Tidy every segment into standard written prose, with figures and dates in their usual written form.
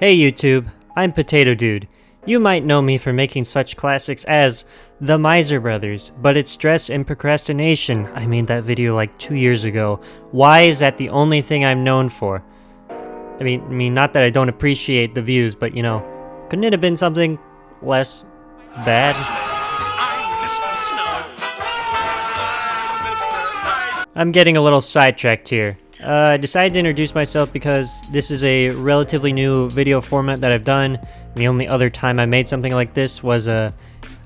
Hey YouTube, I'm Potato Dude. You might know me for making such classics as The Miser Brothers, but it's stress and procrastination. I made that video like 2 years ago. Why is that the only thing I'm known for? I mean, not that I don't appreciate the views, but you know, couldn't it have been something less bad? I'm getting a little sidetracked here. I decided to introduce myself because this is a relatively new video format that I've done. The only other time I made something like this was a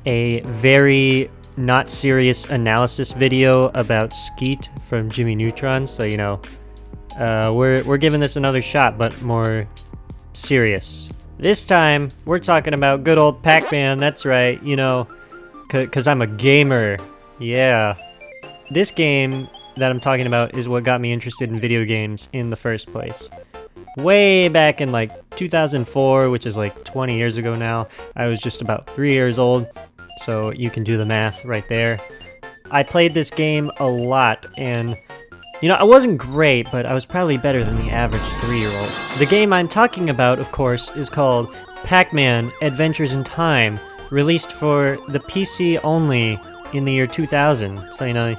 very not serious analysis video about Skeet from Jimmy Neutron. So you know, we're giving this another shot, but more serious. This time we're talking about good old Pac-Man. That's right, you know, cause I'm a gamer. Yeah, this game that I'm talking about is what got me interested in video games in the first place. Way back in like 2004, which is like 20 years ago now, I was just about 3 years old, so you can do the math right there. I played this game a lot, and you know, I wasn't great, but I was probably better than the average 3-year-old. The game I'm talking about, of course, is called Pac-Man Adventures in Time, released for the PC only in the year 2000, so you know,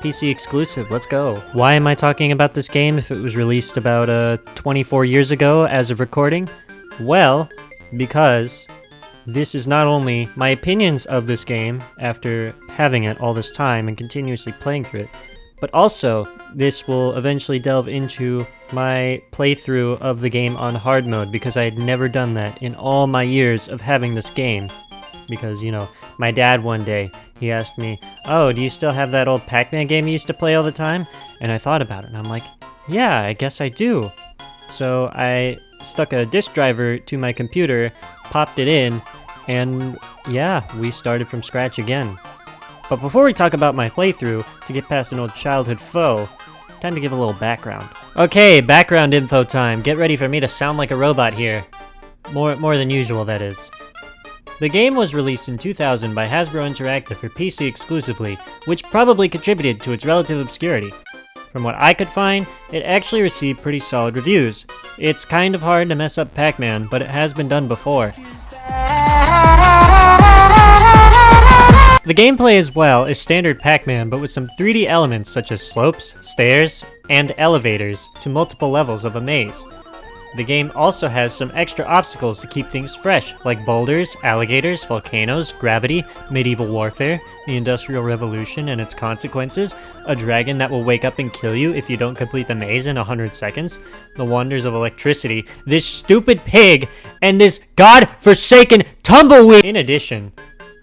PC exclusive, let's go. Why am I talking about this game if it was released about 24 years ago as of recording? Well, because this is not only my opinions of this game after having it all this time and continuously playing through it, but also this will eventually delve into my playthrough of the game on hard mode, because I had never done that in all my years of having this game. Because, you know, my dad one day, he asked me, "Oh, do you still have that old Pac-Man game you used to play all the time?" And I thought about it, and I'm like, yeah, I guess I do. So I stuck a disk driver to my computer, popped it in, and yeah, we started from scratch again. But before we talk about my playthrough, to get past an old childhood foe, time to give a little background. Okay, background info time. Get ready for me to sound like a robot here. More than usual, that is. The game was released in 2000 by Hasbro Interactive for PC exclusively, which probably contributed to its relative obscurity. From what I could find, it actually received pretty solid reviews. It's kind of hard to mess up Pac-Man, but it has been done before. The gameplay as well is standard Pac-Man, but with some 3D elements such as slopes, stairs, and elevators to multiple levels of a maze. The game also has some extra obstacles to keep things fresh, like boulders, alligators, volcanoes, gravity, medieval warfare, the Industrial Revolution and its consequences, a dragon that will wake up and kill you if you don't complete the maze in 100 seconds, the wonders of electricity, this stupid pig, and this god-forsaken tumbleweed! In addition,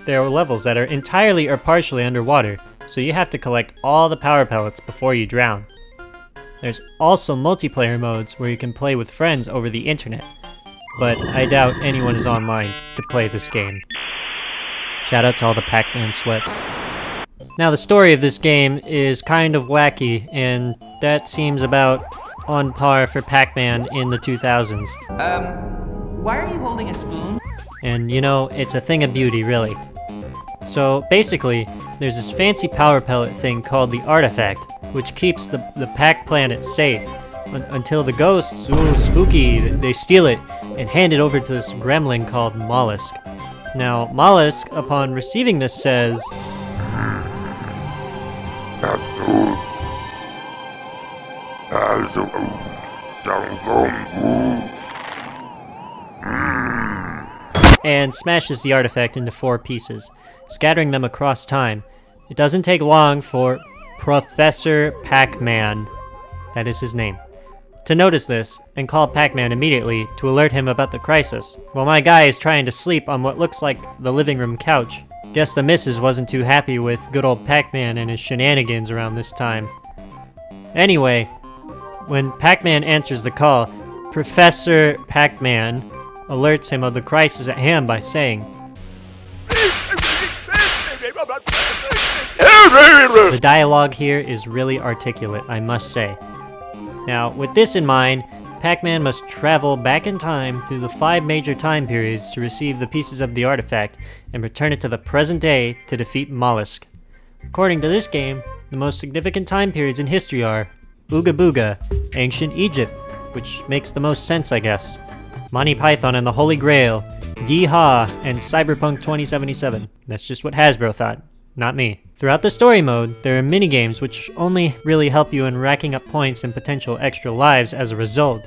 there are levels that are entirely or partially underwater, so you have to collect all the power pellets before you drown. There's also multiplayer modes where you can play with friends over the internet, but I doubt anyone is online to play this game. Shout out to all the Pac-Man sweats. Now the story of this game is kind of wacky, and that seems about on par for Pac-Man in the 2000s. Why are you holding a spoon? And you know, it's a thing of beauty, really. So basically, there's this fancy power pellet thing called the Artifact, which keeps the Pac planet safe until the ghosts, ooh, spooky, they steal it and hand it over to this gremlin called Mollusk. Now, Mollusk, upon receiving this, says, and smashes the artifact into 4 pieces, scattering them across time. It doesn't take long for Professor Pac-Man, that is his name, to notice this and call Pac-Man immediately to alert him about the crisis, while my guy is trying to sleep on what looks like the living room couch. Guess the missus wasn't too happy with good old Pac-Man and his shenanigans around this time. Anyway, when Pac-Man answers the call, Professor Pac-Man alerts him of the crisis at hand by saying, the dialogue here is really articulate, I must say. Now, with this in mind, Pac-Man must travel back in time through the 5 major time periods to receive the pieces of the artifact and return it to the present day to defeat Mollusk. According to this game, the most significant time periods in history are Ooga Booga, Ancient Egypt, which makes the most sense, I guess, Monty Python and the Holy Grail, Yeehaw, and Cyberpunk 2077. That's just what Hasbro thought, not me. Throughout the story mode, there are minigames which only really help you in racking up points and potential extra lives as a result.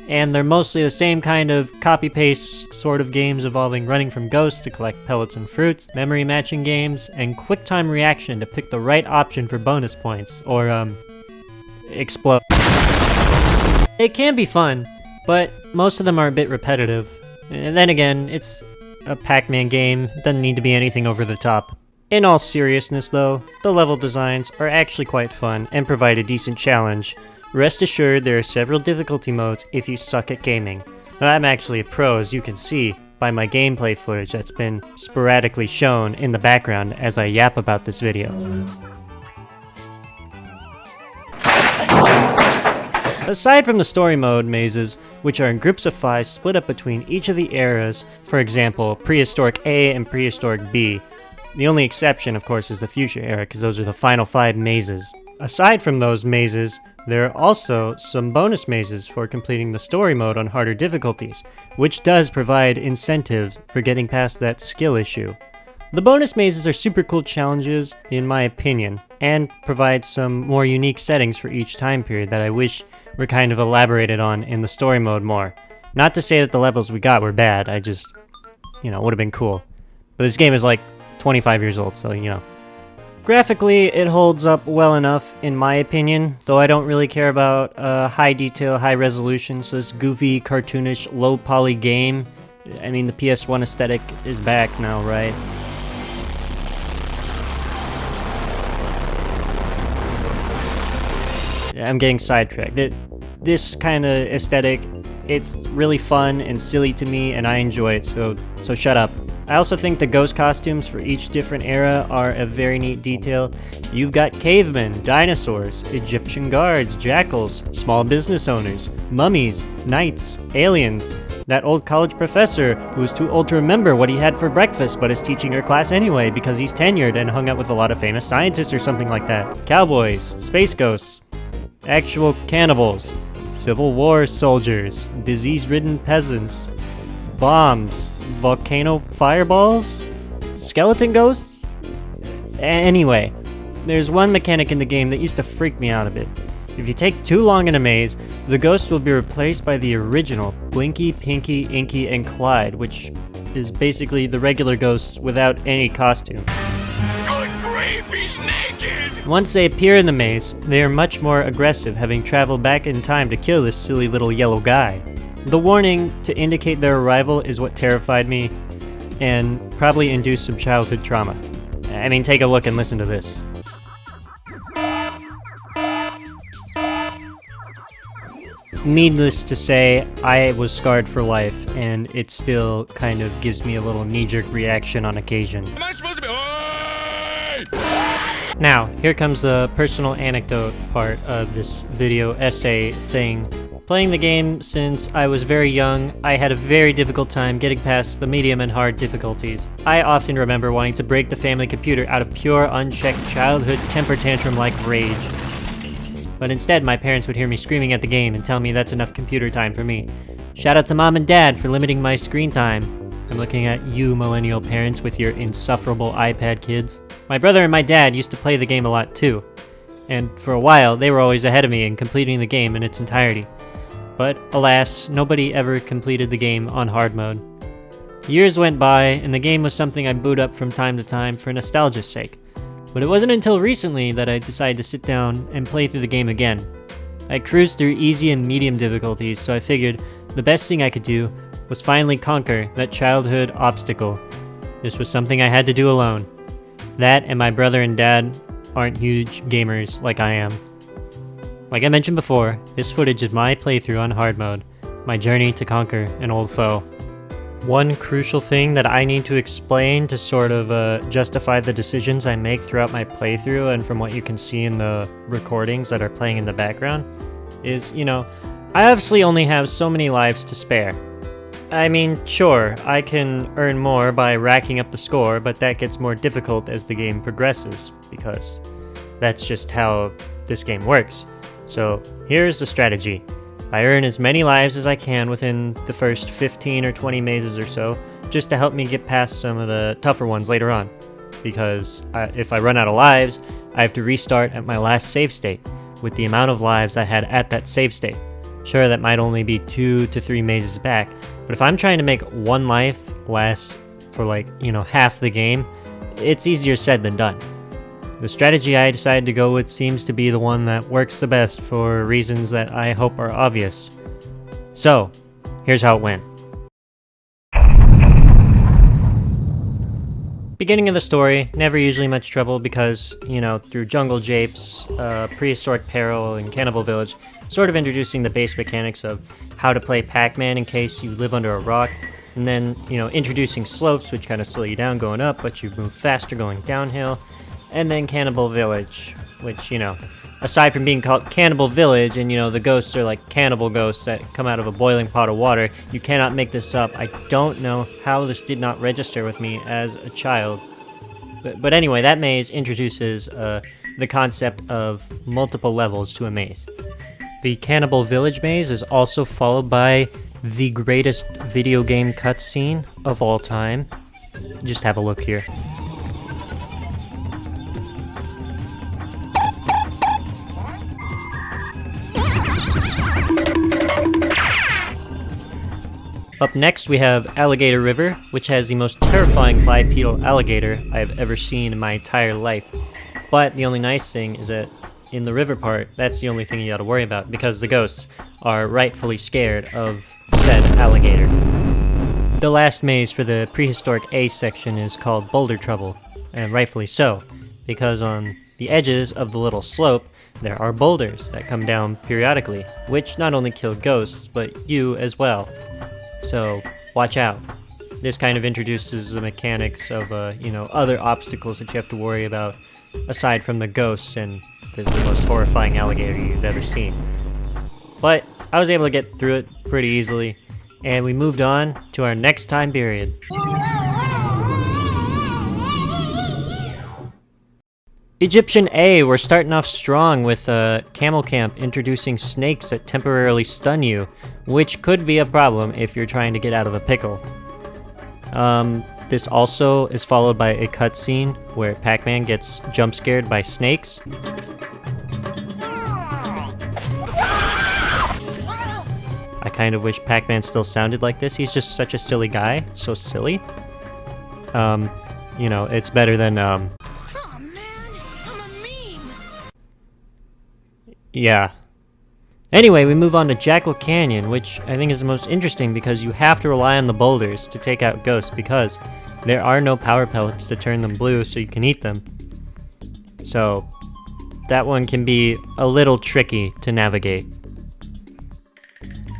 And they're mostly the same kind of copy-paste sort of games involving running from ghosts to collect pellets and fruits, memory matching games, and quick time reaction to pick the right option for bonus points, or explode. It can be fun, but most of them are a bit repetitive. And then again, it's a Pac-Man game, it doesn't need to be anything over the top. In all seriousness though, the level designs are actually quite fun and provide a decent challenge. Rest assured there are several difficulty modes if you suck at gaming. Now, I'm actually a pro, as you can see by my gameplay footage that's been sporadically shown in the background as I yap about this video. Aside from the story mode mazes, which are in groups of 5 split up between each of the eras, for example, Prehistoric A and Prehistoric B. The only exception, of course, is the Future Era, because those are the final 5 mazes. Aside from those mazes, there are also some bonus mazes for completing the story mode on harder difficulties, which does provide incentives for getting past that skill issue. The bonus mazes are super cool challenges, in my opinion, and provide some more unique settings for each time period that I wish were kind of elaborated on in the story mode more. Not to say that the levels we got were bad, I just, would have been cool. But this game is like 25 years old, so. Graphically, it holds up well enough, in my opinion, though I don't really care about high detail, high resolution, so this goofy, cartoonish, low poly game. I mean, the PS1 aesthetic is back now, right? I'm getting sidetracked. This kind of aesthetic, it's really fun and silly to me, and I enjoy it, so shut up. I also think the ghost costumes for each different era are a very neat detail. You've got cavemen, dinosaurs, Egyptian guards, jackals, small business owners, mummies, knights, aliens, that old college professor who's too old to remember what he had for breakfast but is teaching her class anyway because he's tenured and hung out with a lot of famous scientists or something like that, cowboys, space ghosts, actual cannibals, Civil War soldiers, disease-ridden peasants, bombs, volcano fireballs, skeleton ghosts? Anyway, there's one mechanic in the game that used to freak me out a bit. If you take too long in a maze, the ghosts will be replaced by the original Blinky, Pinky, Inky, and Clyde, which is basically the regular ghosts without any costume. Good grief, he's naked! Once they appear in the maze, they are much more aggressive, having traveled back in time to kill this silly little yellow guy. The warning to indicate their arrival is what terrified me, and probably induced some childhood trauma. I mean, take a look and listen to this. Needless to say, I was scarred for life, and it still kind of gives me a little knee-jerk reaction on occasion. Am I supposed to be? Oi! Now, here comes the personal anecdote part of this video essay thing. Playing the game since I was very young, I had a very difficult time getting past the medium and hard difficulties. I often remember wanting to break the family computer out of pure, unchecked childhood temper tantrum-like rage. But instead, my parents would hear me screaming at the game and tell me that's enough computer time for me. Shout out to Mom and Dad for limiting my screen time. I'm looking at you, millennial parents, with your insufferable iPad kids. My brother and my dad used to play the game a lot too. And for a while, they were always ahead of me in completing the game in its entirety. But alas, nobody ever completed the game on hard mode. Years went by, and the game was something I boot up from time to time for nostalgia's sake. But it wasn't until recently that I decided to sit down and play through the game again. I cruised through easy and medium difficulties, so I figured the best thing I could do was finally conquer that childhood obstacle. This was something I had to do alone. That and my brother and dad aren't huge gamers like I am. Like I mentioned before, this footage is my playthrough on hard mode, my journey to conquer an old foe. One crucial thing that I need to explain to sort of justify the decisions I make throughout my playthrough, and from what you can see in the recordings that are playing in the background, is, I obviously only have so many lives to spare. I mean, sure, I can earn more by racking up the score, but that gets more difficult as the game progresses, because that's just how this game works. So here's the strategy. I earn as many lives as I can within the first 15 or 20 mazes or so, just to help me get past some of the tougher ones later on. Because if I run out of lives, I have to restart at my last save state, with the amount of lives I had at that save state. Sure, that might only be 2 to 3 mazes back, but if I'm trying to make one life last for half the game, it's easier said than done. The strategy I decided to go with seems to be the one that works the best for reasons that I hope are obvious. So, here's how it went. Beginning of the story, never usually much trouble because, through Jungle Japes, Prehistoric Peril, and Cannibal Village, sort of introducing the base mechanics of how to play Pac-Man in case you live under a rock, and then, introducing slopes which kind of slow you down going up, but you move faster going downhill, and then Cannibal Village, which, aside from being called Cannibal Village, and the ghosts are like cannibal ghosts that come out of a boiling pot of water, you cannot make this up. I don't know how this did not register with me as a child. But anyway, that maze introduces the concept of multiple levels to a maze. The Cannibal Village maze is also followed by the greatest video game cutscene of all time. Just have a look here. Up next we have Alligator River, which has the most terrifying bipedal alligator I have ever seen in my entire life. But the only nice thing is that in the river part, that's the only thing you gotta worry about, because the ghosts are rightfully scared of said alligator. The last maze for the Prehistoric A section is called Boulder Trouble, and rightfully so, because on the edges of the little slope, there are boulders that come down periodically, which not only kill ghosts, but you as well. So, watch out. This kind of introduces the mechanics of, other obstacles that you have to worry about, aside from the ghosts and the most horrifying alligator you've ever seen. But, I was able to get through it pretty easily, and we moved on to our next time period. Egyptian A, we're starting off strong with Camel Camp introducing snakes that temporarily stun you, which could be a problem if you're trying to get out of a pickle. This also is followed by a cutscene where Pac-Man gets jump scared by snakes. I kind of wish Pac-Man still sounded like this. He's just such a silly guy. So silly. It's better than, Yeah. Anyway, we move on to Jackal Canyon, which I think is the most interesting because you have to rely on the boulders to take out ghosts because there are no power pellets to turn them blue so you can eat them. So, that one can be a little tricky to navigate.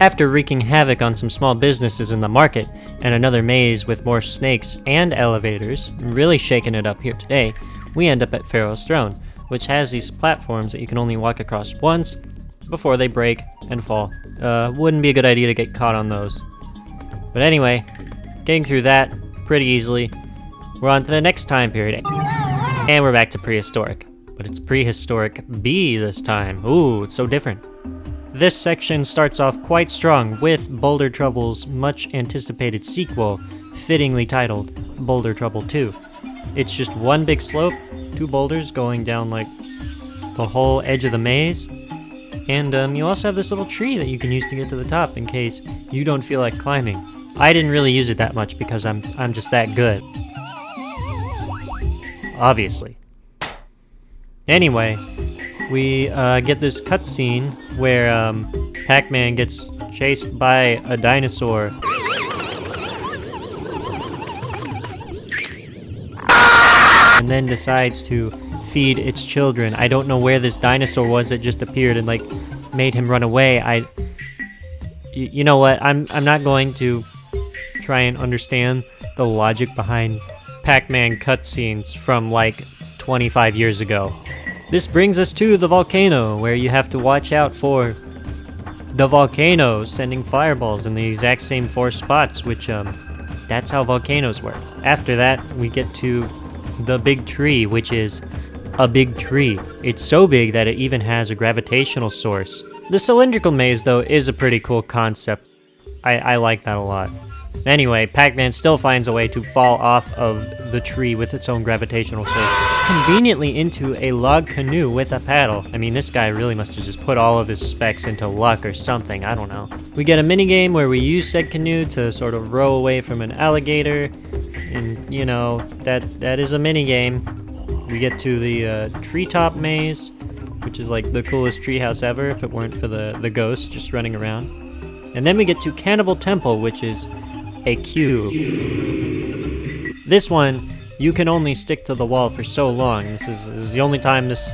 After wreaking havoc on some small businesses in the market and another maze with more snakes and elevators, really shaking it up here today, we end up at Pharaoh's Throne, which has these platforms that you can only walk across once before they break and fall. Wouldn't be a good idea to get caught on those. But anyway, getting through that pretty easily. We're on to the next time period, and we're back to Prehistoric. But it's Prehistoric B this time. Ooh, it's so different. This section starts off quite strong with Boulder Trouble's much anticipated sequel, fittingly titled Boulder Trouble 2. It's just one big slope, 2 boulders going down like the whole edge of the maze, and you also have this little tree that you can use to get to the top in case you don't feel like climbing. I didn't really use it that much because I'm just that good. Obviously. Anyway, we get this cutscene where Pac-Man gets chased by a dinosaur. And then decides to feed its children. I don't know where this dinosaur was that just appeared and made him run away. You know what? I'm not going to try and understand the logic behind Pac-Man cutscenes from 25 years ago. This brings us to the volcano, where you have to watch out for the volcano sending fireballs in the exact same 4 spots, which that's how volcanoes work. After that, we get to the big tree, which is a big tree. It's so big that it even has a gravitational source The cylindrical maze, though, is a pretty cool concept. I like that a lot. Anyway, Pac-Man still finds a way to fall off of the tree with its own gravitational force, conveniently into a log canoe with a paddle. I mean, this guy really must have just put all of his specs into luck or something, I don't know. We get a minigame where we use said canoe to sort of row away from an alligator, and, you know, that is a minigame. We get to the treetop maze, which is like the coolest treehouse ever if it weren't for the ghost just running around. And then we get to Cannibal Temple, which is a cube. This one, you can only stick to the wall for so long. This is the only time this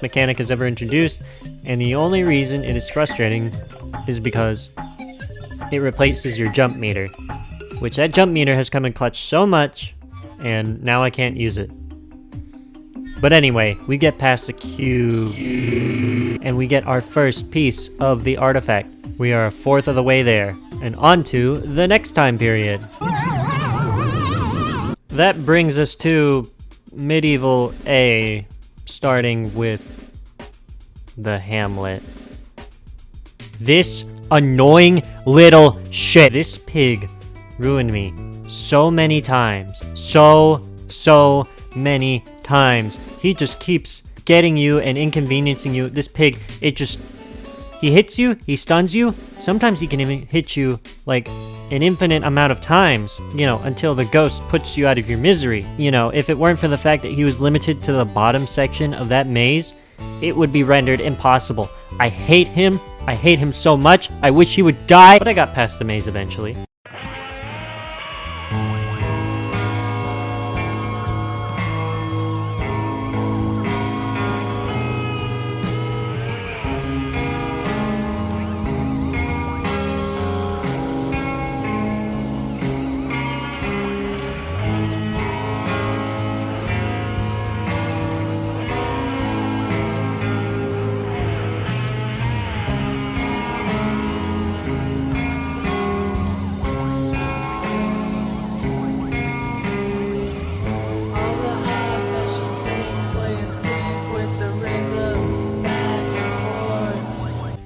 mechanic is ever introduced, and the only reason it is frustrating is because it replaces your jump meter, which that jump meter has come in clutch so much, and now I can't use it. But anyway, we get past the cube, and we get our first piece of the artifact. We are a fourth of the way there, and on to the next time period. That brings us to Medieval A, starting with the Hamlet. This annoying little shit. This pig ruined me so many times. So many times. He just keeps getting you and inconveniencing you. This pig, he hits you, he stuns you. Sometimes he can even hit you like an infinite amount of times, you know, until the ghost puts you out of your misery. You know, if it weren't for the fact that he was limited to the bottom section of that maze, it would be rendered impossible. I hate him so much. I wish he would die, but I got past the maze eventually.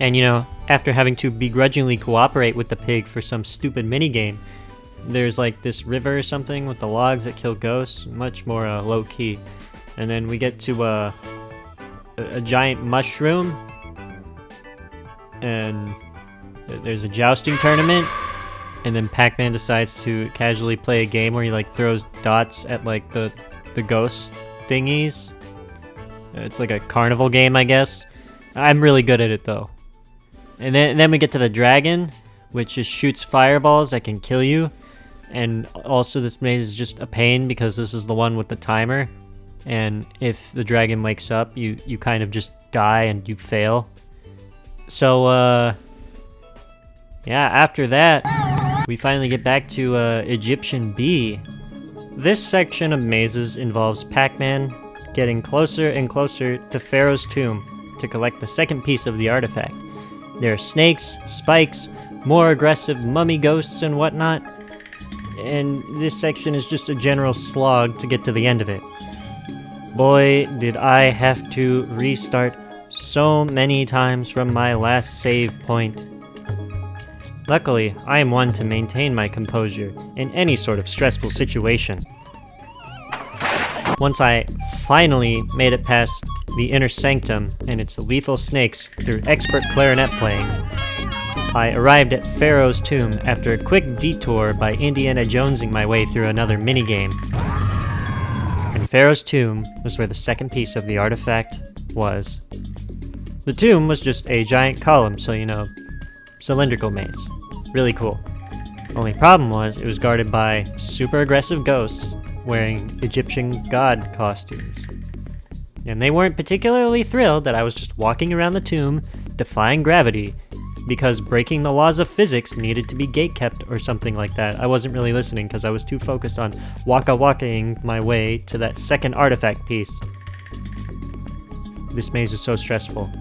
And you know, after having to begrudgingly cooperate with the pig for some stupid minigame, there's like this river or something with the logs that kill ghosts, much more low-key. And then we get to a giant mushroom, and there's a jousting tournament, and then Pac-Man decides to casually play a game where he like throws dots at like the ghost thingies. It's like a carnival game, I guess. I'm really good at it though. And then we get to the dragon, which just shoots fireballs that can kill you. And also this maze is just a pain because this is the one with the timer. And if the dragon wakes up, you kind of just die and you fail. So, yeah, after that, we finally get back to Egyptian B. This section of mazes involves Pac-Man getting closer and closer to Pharaoh's tomb to collect the second piece of the artifact. There are snakes, spikes, more aggressive mummy ghosts and whatnot, and this section is just a general slog to get to the end of it. Boy, did I have to restart so many times from my last save point. Luckily, I am one to maintain my composure in any sort of stressful situation. Once I finally made it past the inner sanctum and its lethal snakes through expert clarinet playing, I arrived at Pharaoh's tomb after a quick detour by Indiana Jonesing my way through another minigame. And Pharaoh's tomb was where the second piece of the artifact was. The tomb was just a giant column, so you know, cylindrical maze. Really cool. Only problem was it was guarded by super aggressive ghosts wearing Egyptian god costumes. And they weren't particularly thrilled that I was just walking around the tomb, defying gravity, because breaking the laws of physics needed to be gatekept or something like that. I wasn't really listening because I was too focused on waka-wakaing my way to that second artifact piece. This maze is so stressful.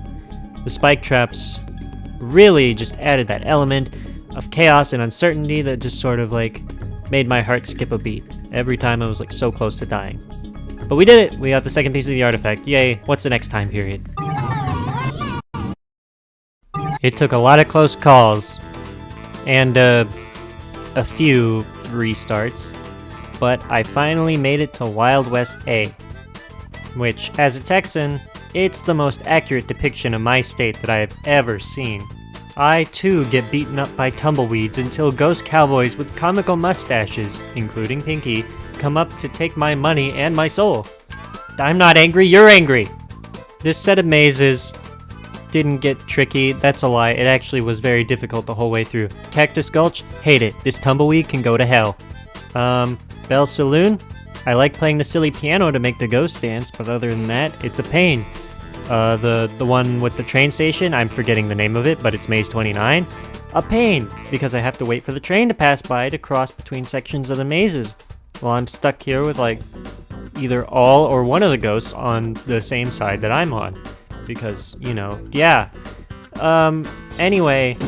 The spike traps really just added that element of chaos and uncertainty that just sort of like made my heart skip a beat every time I was like so close to dying. But we did it! We got the second piece of the artifact. Yay! What's the next time period? It took a lot of close calls and a few restarts, but I finally made it to Wild West A, which, as a Texan, it's the most accurate depiction of my state that I have ever seen. I too get beaten up by tumbleweeds until ghost cowboys with comical mustaches, including Pinky, come up to take my money and my soul. I'm not angry, you're angry! This set of mazes didn't get tricky, that's a lie. It actually was very difficult the whole way through. Cactus Gulch, hate it. This tumbleweed can go to hell. Bell Saloon, I like playing the silly piano to make the ghost dance, but other than that, it's a pain. The one with the train station, I'm forgetting the name of it, but it's Maze 29. A pain, because I have to wait for the train to pass by to cross between sections of the mazes. Well, I'm stuck here with like either all or one of the ghosts on the same side that I'm on. Because, you know, yeah. Anyway.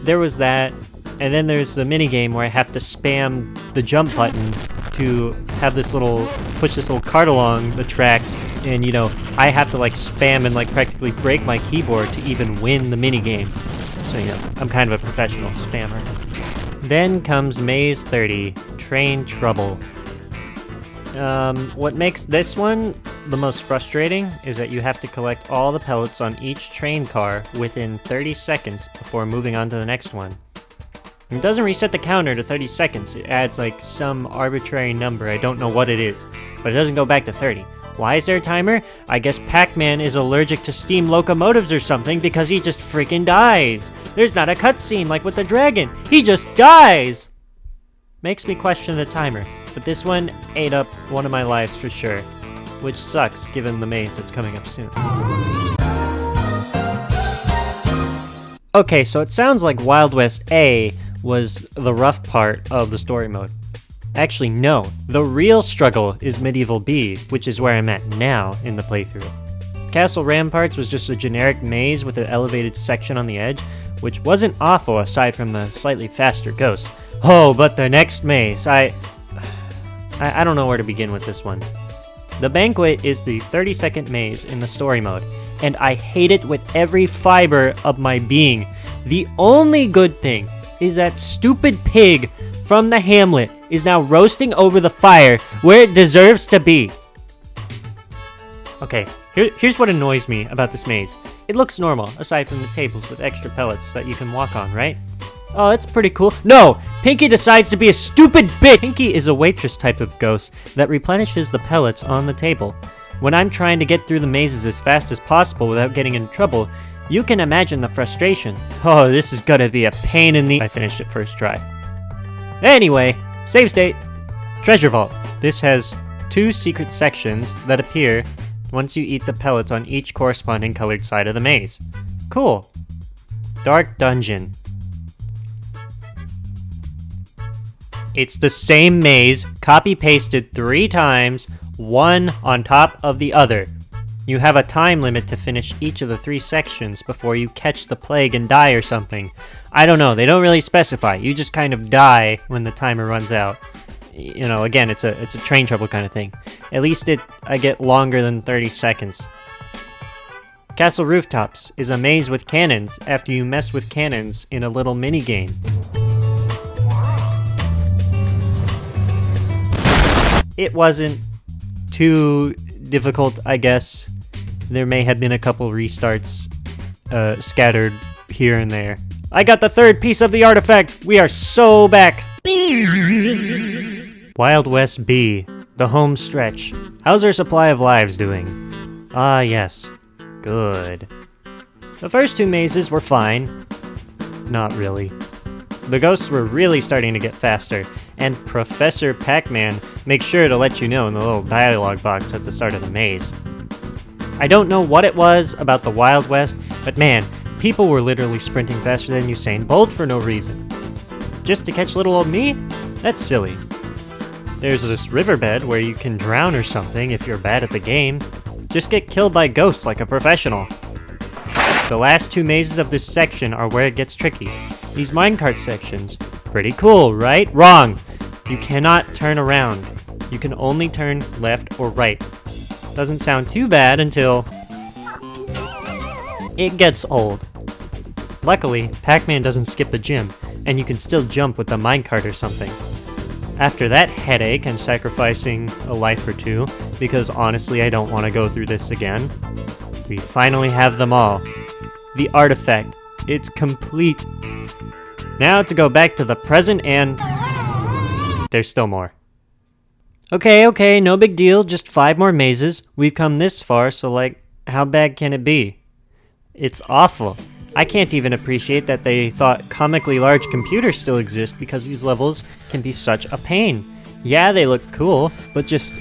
There was that, and then there's the minigame where I have to spam the jump button to have this little, push this little cart along the tracks, and you know, I have to like spam and like practically break my keyboard to even win the minigame. So, you know, I'm kind of a professional spammer. Then comes Maze 30, Train Trouble. What makes this one the most frustrating is that you have to collect all the pellets on each train car within 30 seconds before moving on to the next one. It doesn't reset the counter to 30 seconds, it adds like some arbitrary number, I don't know what it is, but it doesn't go back to 30. Why is there a timer? I guess Pac-Man is allergic to steam locomotives or something because he just freaking dies. There's not a cutscene like with the dragon, he just dies! Makes me question the timer, but this one ate up one of my lives for sure, which sucks given the maze that's coming up soon. Okay, so it sounds like Wild West A was the rough part of the story mode. Actually, no. The real struggle is Medieval B, which is where I'm at now in the playthrough. Castle Ramparts was just a generic maze with an elevated section on the edge, which wasn't awful aside from the slightly faster ghosts. Oh, but the next maze, I don't know where to begin with this one. The Banquet is the 30-second maze in the story mode, and I hate it with every fiber of my being. The only good thing is that stupid pig from the Hamlet is now roasting over the fire where it deserves to be. Okay, here's what annoys me about this maze. It looks normal, aside from the tables with extra pellets that you can walk on, right? Oh, that's pretty cool. No! Pinky decides to be a stupid bitch! Pinky is a waitress type of ghost that replenishes the pellets on the table. When I'm trying to get through the mazes as fast as possible without getting in trouble, you can imagine the frustration. Oh, this is gonna be a pain in the... I finished it first try. Anyway, save state. Treasure Vault. This has 2 secret sections that appear once you eat the pellets on each corresponding colored side of the maze. Cool. Dark Dungeon. It's the same maze, copy-pasted 3 times, one on top of the other. You have a time limit to finish each of the 3 sections before you catch the plague and die or something. I don't know, they don't really specify. You just kind of die when the timer runs out. You know, again, it's a train trouble kind of thing. At least I get longer than 30 seconds. Castle Rooftops is a maze with cannons after you mess with cannons in a little mini-game. It wasn't too difficult, I guess. There may have been a couple restarts scattered here and there. I got the 3rd piece of the artifact! We are so back! Wild West B, the home stretch. How's our supply of lives doing? Ah, yes. Good. The first 2 mazes were fine. Not really. The ghosts were really starting to get faster, and Professor Pac-Man makes sure to let you know in the little dialogue box at the start of the maze. I don't know what it was about the Wild West, but man, people were literally sprinting faster than Usain Bolt for no reason. Just to catch little old me? That's silly. There's this riverbed where you can drown or something if you're bad at the game. Just get killed by ghosts like a professional. The last 2 mazes of this section are where it gets tricky. These minecart sections. Pretty cool, right? Wrong! You cannot turn around. You can only turn left or right. Doesn't sound too bad until it gets old. Luckily, Pac-Man doesn't skip a gym, and you can still jump with the minecart or something. After that headache and sacrificing a life or two, because honestly I don't want to go through this again, we finally have them all. The artifact. It's complete. Now to go back to the present and... there's still more. Okay, no big deal, just 5 more mazes. We've come this far, so like, how bad can it be? It's awful. I can't even appreciate that they thought comically large computers still exist because these levels can be such a pain. Yeah, they look cool, but this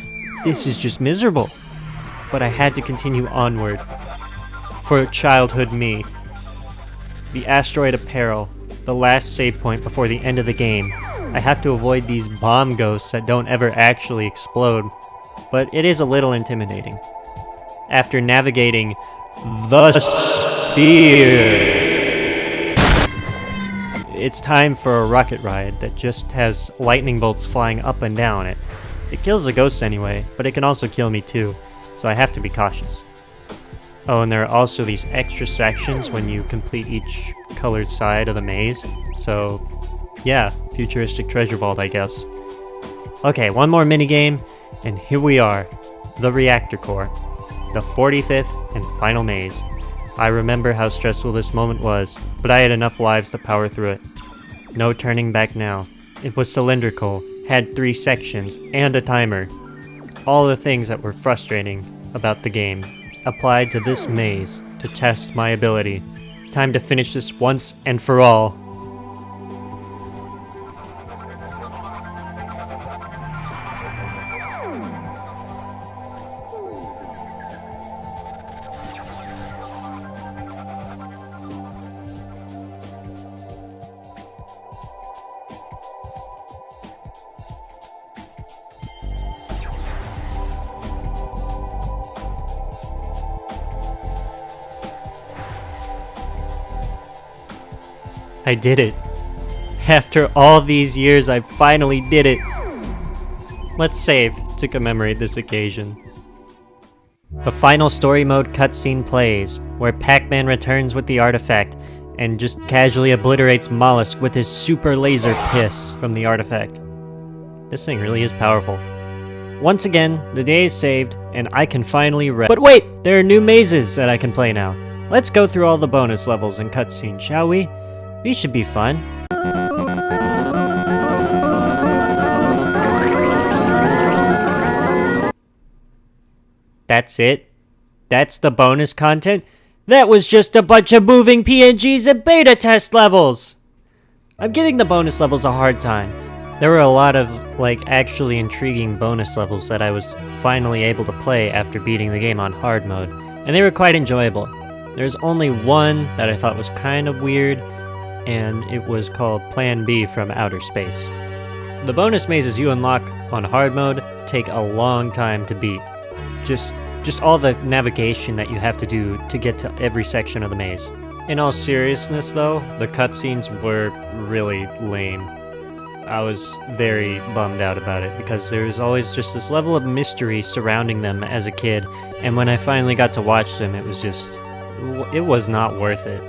is just miserable. But I had to continue onward. For childhood me. The asteroid apparel, the last save point before the end of the game. I have to avoid these bomb ghosts that don't ever actually explode, but it is a little intimidating. After navigating the sphere, it's time for a rocket ride that just has lightning bolts flying up and down it. It kills the ghosts anyway, but it can also kill me too, so I have to be cautious. Oh, and there are also these extra sections when you complete each colored side of the maze, so yeah, futuristic treasure vault, I guess. Okay, one more minigame, and here we are, the reactor core, the 45th and final maze. I remember how stressful this moment was, but I had enough lives to power through it. No turning back now. It was cylindrical, had 3 sections, and a timer. All the things that were frustrating about the game applied to this maze to test my ability. Time to finish this once and for all. I did it. After all these years, I finally did it. Let's save to commemorate this occasion. The final story mode cutscene plays, where Pac-Man returns with the artifact and just casually obliterates Mollusk with his super laser piss from the artifact. This thing really is powerful. Once again, the day is saved, and I can finally rest. But wait! There are new mazes that I can play now. Let's go through all the bonus levels and cutscenes, shall we? These should be fun. That's it? That's the bonus content? That was just a bunch of moving PNGs and beta test levels! I'm giving the bonus levels a hard time. There were a lot of, actually intriguing bonus levels that I was finally able to play after beating the game on hard mode, and they were quite enjoyable. There's only one that I thought was kind of weird, and it was called Plan B from Outer Space. The bonus mazes you unlock on hard mode take a long time to beat. Just all the navigation that you have to do to get to every section of the maze. In all seriousness though, the cutscenes were really lame. I was very bummed out about it because there was always just this level of mystery surrounding them as a kid, and when I finally got to watch them, it was not worth it.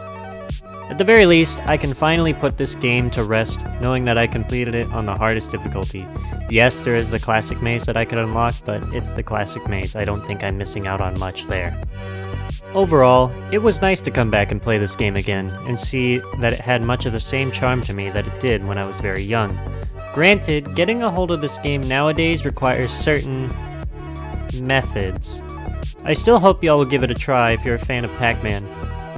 At the very least, I can finally put this game to rest knowing that I completed it on the hardest difficulty. Yes, there is the classic maze that I could unlock, but it's the classic maze. I don't think I'm missing out on much there. Overall, it was nice to come back and play this game again, and see that it had much of the same charm to me that it did when I was very young. Granted, getting a hold of this game nowadays requires certain methods. I still hope y'all will give it a try if you're a fan of Pac-Man.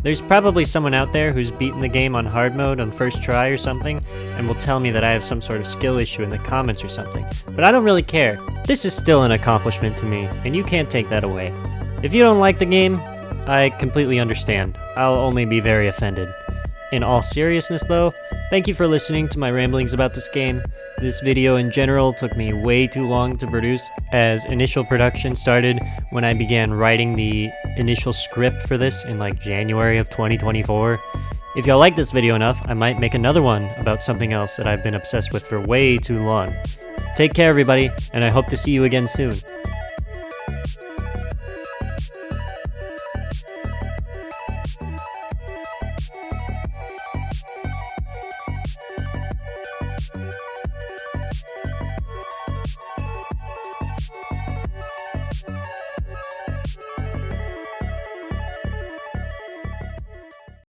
There's probably someone out there who's beaten the game on hard mode on first try or something, and will tell me that I have some sort of skill issue in the comments or something, but I don't really care. This is still an accomplishment to me, and you can't take that away. If you don't like the game, I completely understand. I'll only be very offended. In all seriousness though, thank you for listening to my ramblings about this game. This video in general took me way too long to produce, as initial production started when I began writing the initial script for this in January of 2024. If y'all like this video enough, I might make another one about something else that I've been obsessed with for way too long. Take care everybody, and I hope to see you again soon.